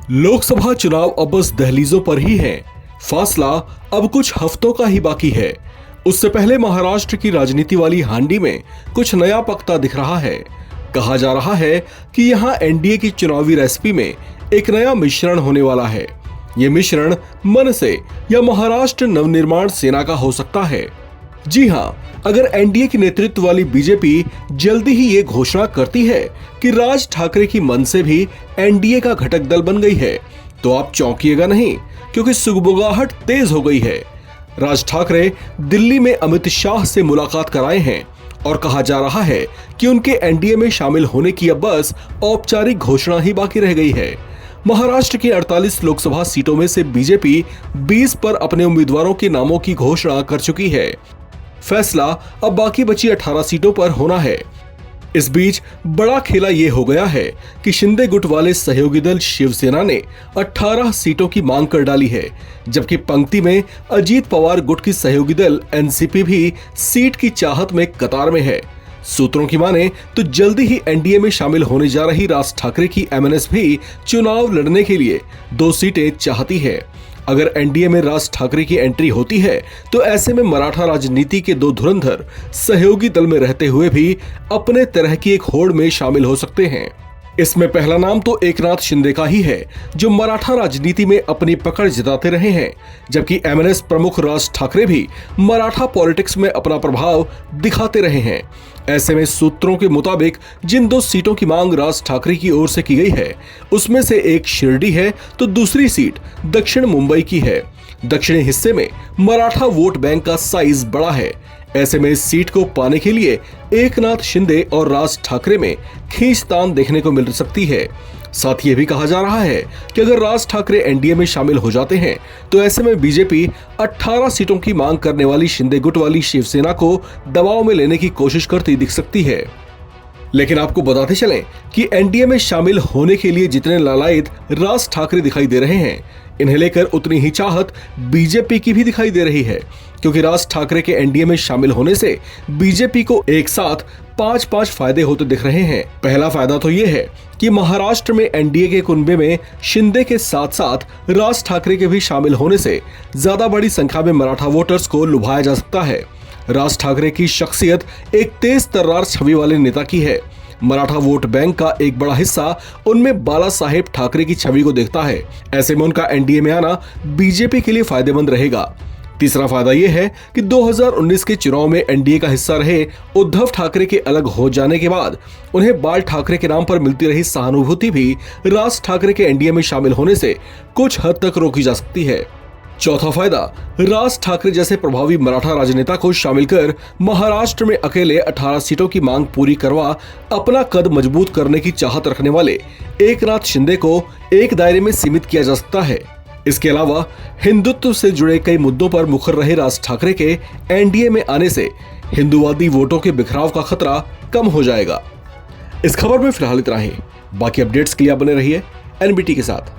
लोकसभा चुनाव अब बस दहलीजों पर ही है। फासला अब कुछ हफ्तों का ही बाकी है। उससे पहले महाराष्ट्र की राजनीति वाली हांडी में कुछ नया पकता दिख रहा है। कहा जा रहा है कि यहाँ एनडीए की चुनावी रेसिपी में एक नया मिश्रण होने वाला है। ये मिश्रण मनसे या महाराष्ट्र नवनिर्माण सेना का हो सकता है। जी हाँ, अगर एनडीए की नेतृत्व वाली बीजेपी जल्दी ही ये घोषणा करती है कि राज ठाकरे की मनसे भी एनडीए का घटक दल बन गई है, तो आप चौंकिएगा नहीं, क्योंकि सुगबुगाहट तेज हो गई है। राज ठाकरे दिल्ली में अमित शाह से मुलाकात कराए हैं और कहा जा रहा है कि उनके एनडीए में शामिल होने की अब बस औपचारिक घोषणा ही बाकी रह गई है। महाराष्ट्र की 48 लोकसभा सीटों में से बीजेपी 20 पर अपने उम्मीदवारों के नामों की घोषणा कर चुकी है। फैसला अब बाकी बची 18 सीटों पर होना है। इस बीच बड़ा खेला ये हो गया है कि शिंदे गुट वाले सहयोगी दल शिवसेना ने 18 सीटों की मांग कर डाली है, जबकि पंक्ति में अजीत पवार गुट की सहयोगी दल एनसीपी भी सीट की चाहत में कतार में है। सूत्रों की माने तो जल्दी ही एनडीए में शामिल होने जा रही राज ठाकरे की एमएनएस भी चुनाव लड़ने के लिए 2 सीटें चाहती है। अगर एनडीए में राज ठाकरे की एंट्री होती है तो ऐसे में मराठा राजनीति के 2 धुरंधर सहयोगी दल में रहते हुए भी अपने तरह की एक होड़ में शामिल हो सकते हैं। इसमें पहला नाम तो एकनाथ शिंदे का ही है, जो मराठा राजनीति में अपनी पकड़ जताते रहे हैं, जबकि एमएनएस प्रमुख राज ठाकरे भी मराठा पॉलिटिक्स में अपना प्रभाव दिखाते रहे हैं। ऐसे में सूत्रों के मुताबिक जिन 2 सीटों की मांग राज ठाकरे की ओर से की गई है, उसमें से एक शिरडी है तो दूसरी सीट दक्षिण मुंबई की है। दक्षिणी हिस्से में मराठा वोट बैंक का साइज बड़ा है। ऐसे में इस सीट को पाने के लिए एकनाथ शिंदे और राज ठाकरे में खींचतान देखने को मिल सकती है। साथ ही ये भी कहा जा रहा है कि अगर राज ठाकरे एनडीए में शामिल हो जाते हैं तो ऐसे में बीजेपी 18 सीटों की मांग करने वाली शिंदे गुट वाली शिवसेना को दबाव में लेने की कोशिश करती दिख सकती है। लेकिन आपको बताते चलें कि एनडीए में शामिल होने के लिए जितने लालायित राज ठाकरे दिखाई दे रहे हैं, इन्हें लेकर उतनी ही चाहत बीजेपी की भी दिखाई दे रही है, क्योंकि राज ठाकरे के एनडीए में शामिल होने से बीजेपी को एक साथ 5 फायदे होते दिख रहे हैं। पहला फायदा तो ये है कि महाराष्ट्र में एनडीए के कुनबे में शिंदे के साथ साथ राज ठाकरे के भी शामिल होने से ज्यादा बड़ी संख्या में मराठा वोटर्स को लुभाया जा सकता है। राज ठाकरे की शख्सियत एक तेज तर्रार छवि वाले नेता की है। मराठा वोट बैंक का एक बड़ा हिस्सा उनमें बाला साहेब ठाकरे की छवि को देखता है। ऐसे में उनका एनडीए में आना बीजेपी के लिए फायदेमंद रहेगा। तीसरा फायदा यह है कि 2019 के चुनाव में एनडीए का हिस्सा रहे उद्धव ठाकरे के अलग हो जाने के बाद उन्हें बाल ठाकरे के नाम पर मिलती रही सहानुभूति भी राज ठाकरे के एनडीए में शामिल होने से कुछ हद तक रोकी जा सकती है। चौथा फायदा, राज ठाकरे जैसे प्रभावी मराठा राजनेता को शामिल कर महाराष्ट्र में अकेले 18 सीटों की मांग पूरी करवा अपना कद मजबूत करने की चाहत रखने वाले एकनाथ शिंदे को एक दायरे में सीमित किया जा सकता है। इसके अलावा हिंदुत्व से जुड़े कई मुद्दों पर मुखर रहे राज ठाकरे के एनडीए में आने से हिंदुवादी वोटों के बिखराव का खतरा कम हो जाएगा। इस खबर में फिलहाल इतना ही। बाकी अपडेट्स के लिए आप बने रहिए एनबीटी के साथ।